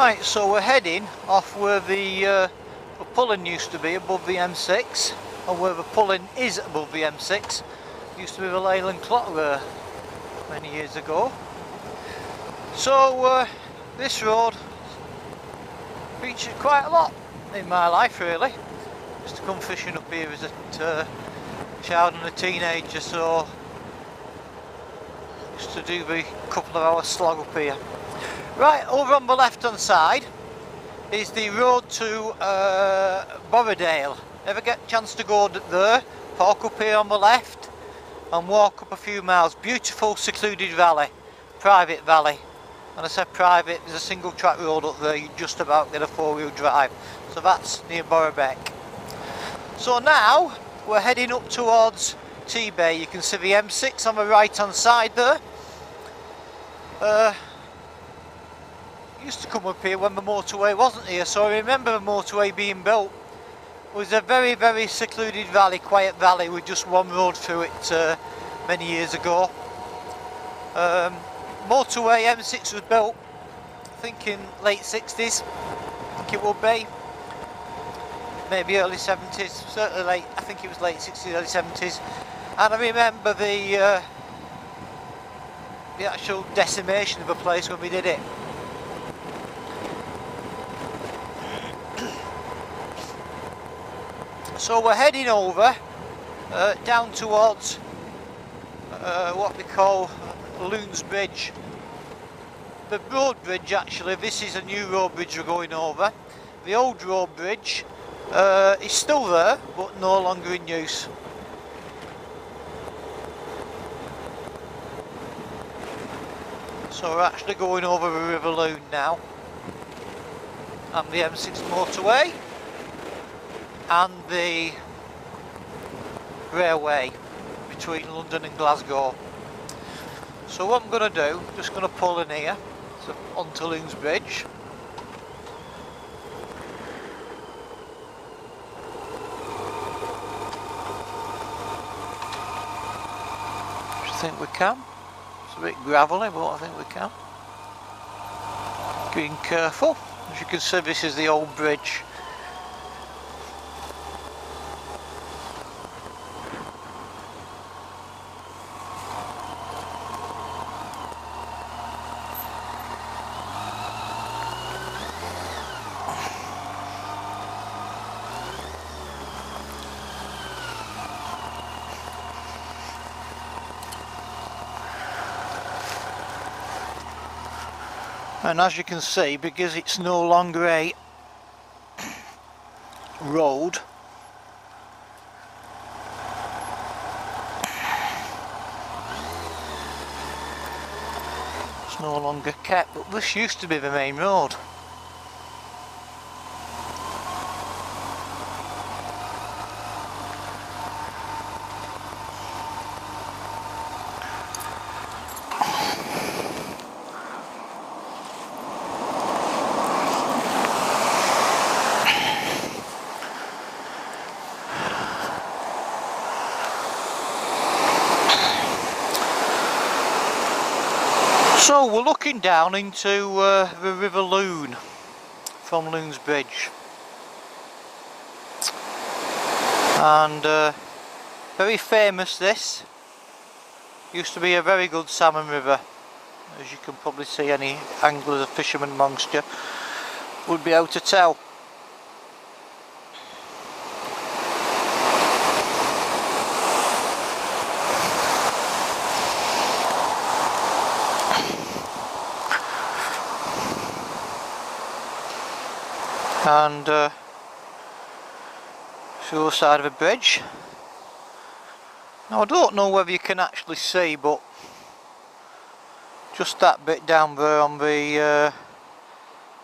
Right, so we're heading off where the pulling used to be above the M6, and where the pulling is above the M6. Used to be the Leyland clock there many years ago. So this road featured quite a lot in my life, really. Used to come fishing up here as a child and a teenager, so used to do the couple of hours slog up here. Right, over on the left hand side is the road to Borrowdale. Ever get a chance to go there? Park up here on the left and walk up a few miles. Beautiful secluded valley, private valley. And I said private, there's a single track road up there, you just about get a 4-wheel drive. So that's near Borrowbeck. So now we're heading up towards Tebay. You can see the M6 on the right hand side there. Used to come up here when the motorway wasn't here, so I remember the motorway being built. It was a very, very secluded valley, quiet valley with just one road through it many years ago. Motorway M6 was built, I think in late 60s, I think it would be. Maybe early 70s, certainly late, I think it was late 60s, early 70s. And I remember the actual decimation of the place when we did it. So we're heading over down towards what we call Lunes Bridge. The road bridge, actually, this is a new road bridge we're going over. The old road bridge is still there, but no longer in use. So we're actually going over the River Lune now, and the M6 motorway and the railway between London and Glasgow. So what I'm going to do, just going to pull in here, so onto Lunes Bridge. I think we can. It's a bit gravelly, but I think we can. Being careful. As you can see, this is the old bridge. And as you can see, because it's no longer a road, it's no longer kept, but this used to be the main road. So we're looking down into the River Lune from Lunes Bridge, and very famous. This used to be a very good salmon river, as you can probably see. Any anglers or fishermen amongst you would be able to tell. And the other side of the bridge. Now I don't know whether you can actually see, but just that bit down there on the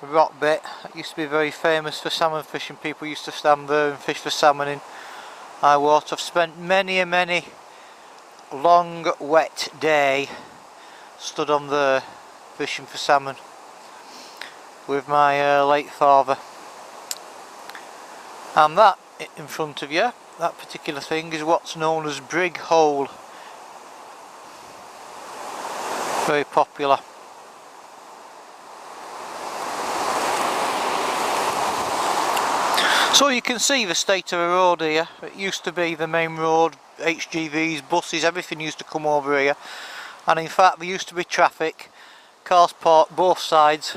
rock bit, that used to be very famous for salmon fishing. People used to stand there and fish for salmon in high water. I've spent many a many long wet day stood on there fishing for salmon with my late father. And that in front of you, that particular thing, is what's known as Brig Hole. Very popular. So you can see the state of the road here. It used to be the main road, HGVs, buses, everything used to come over here, and in fact there used to be traffic, cars parked both sides,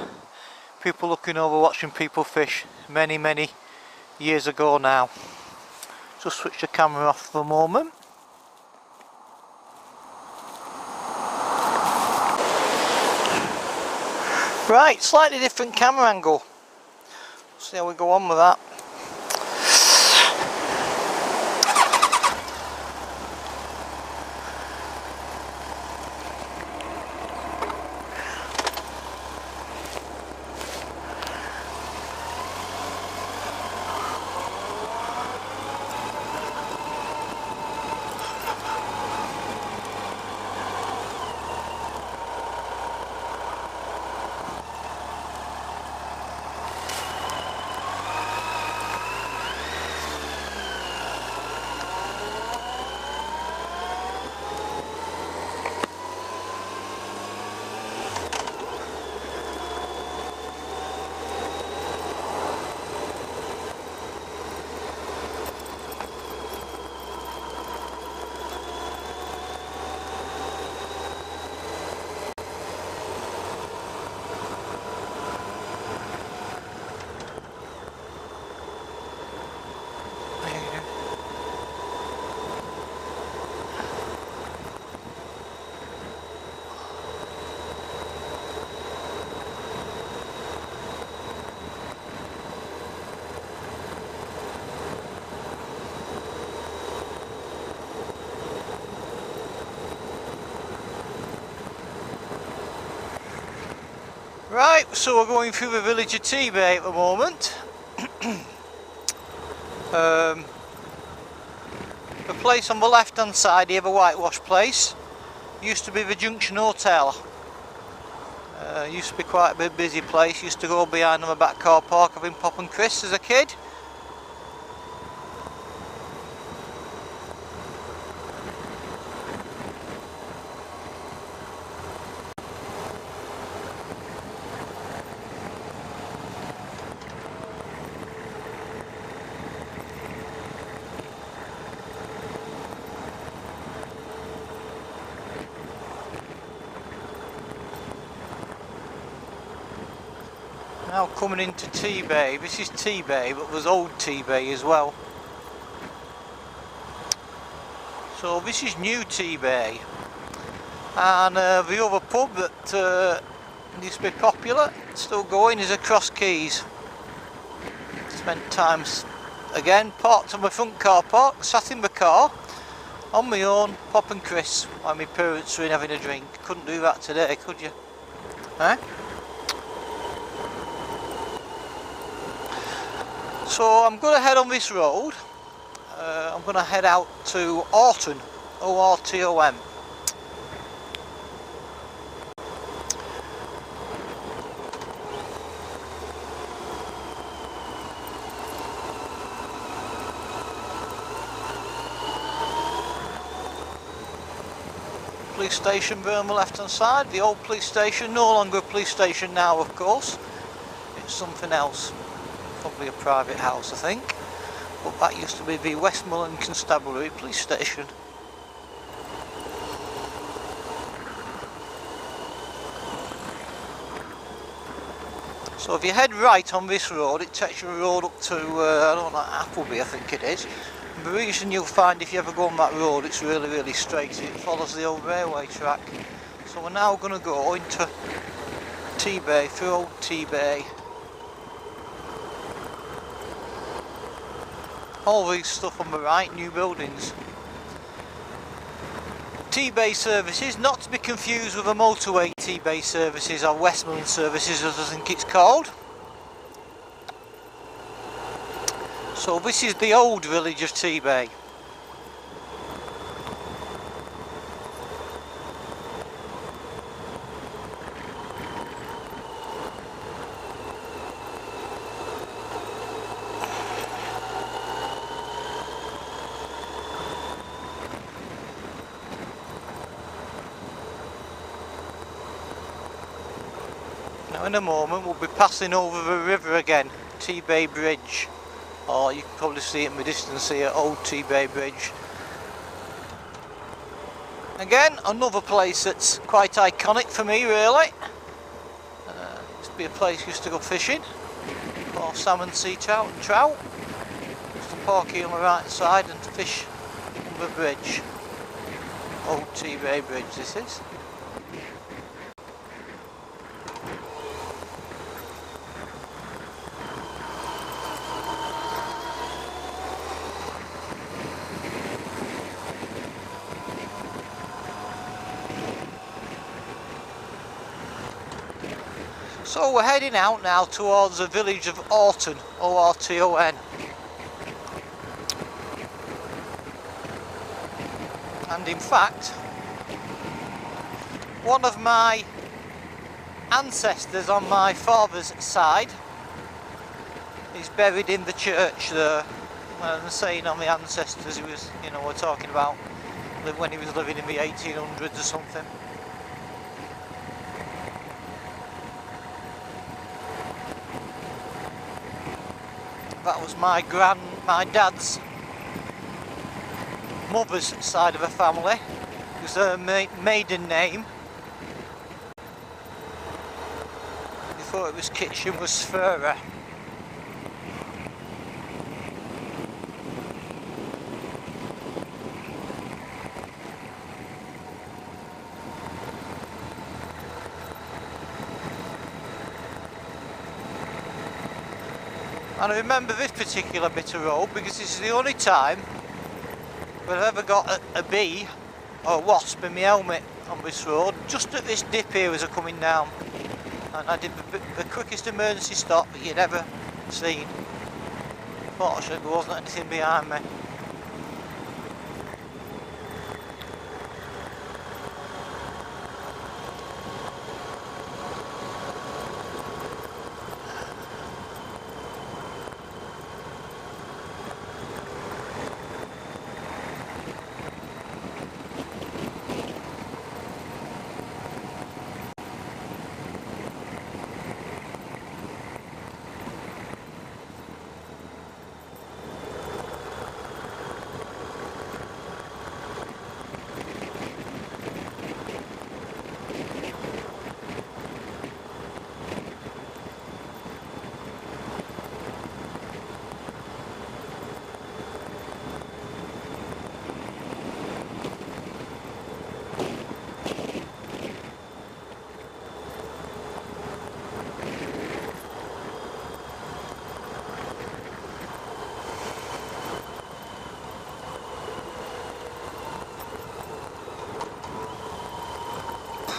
people looking over watching people fish many years ago now. Just switch the camera off for a moment. Right, slightly different camera angle. See how we go on with that. Right, so we're going through the village of Tebay at the moment. The place on the left hand side here, the whitewash place, used to be the Junction Hotel. Used to be quite a bit busy place, used to go behind on the back car park having pop and crisps as a kid. Now coming into Tebay. This is Tebay, but there's old Tebay as well. So this is new Tebay, and the other pub that used to be popular, still going, is across Keys. Spent times again, parked on my front car park, sat in the car on my own, popping crisps while my parents were in having a drink. Couldn't do that today, could you? Eh? So I'm going to head on this road. I'm going to head out to Orton, O-R-T-O-N. Police station there on the left hand side, the old police station, no longer a police station now of course, it's something else. Probably a private house I think, but that used to be the Westmoreland Constabulary police station. So if you head right on this road, it takes you a road up to, I don't know, Appleby I think it is. And the reason you'll find if you ever go on that road, it's really straight, it follows the old railway track. So we're now going to go into Tebay, through old Tebay. All these stuff on the right, new buildings. Tebay services, not to be confused with the motorway Tebay services or Westmoreland services as I think it's called. So this is the old village of Tebay. Now in a moment we'll be passing over the river again, Tebay Bridge. or you can probably see it in the distance here, Old Tebay Bridge. Again, another place that's quite iconic for me, really. Used to be a place I used to go fishing for salmon, sea trout and trout. Used to park here on the right side and fish on the bridge. Old Tebay Bridge this is. So we're heading out now towards the village of Orton, O-R-T-O-N. And in fact, one of my ancestors on my father's side is buried in the church there. And saying on the ancestors, he was, you know, we're talking about when he was living in the 1800s or something. That was my dad's mother's side of the family. It was her maiden name. Before it was Kitchen was Sfera. And I remember this particular bit of road because this is the only time that I've ever got a bee or a wasp in my helmet on this road, just at this dip here as I'm coming down. And I did the quickest emergency stop that you'd ever seen. Fortunately there wasn't anything behind me.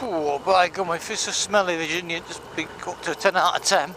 Oh, by God, my fish are smelly, Virginia, just been up to a 10 out of 10.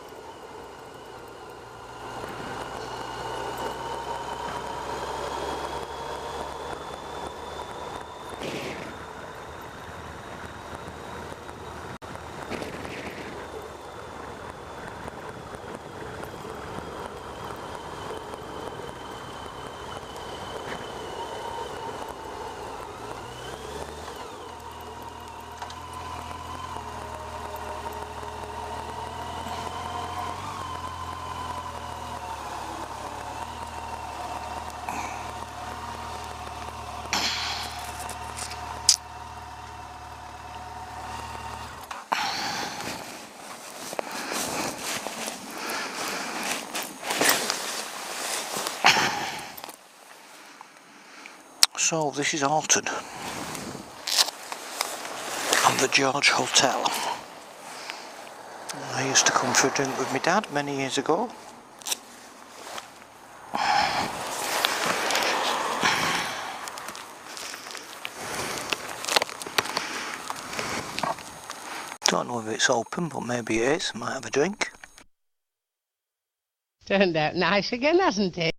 So this is Orton and the George Hotel. I used to come for a drink with my dad many years ago. Don't know if it's open, but maybe it is. Might have a drink. Turned out nice again, hasn't it?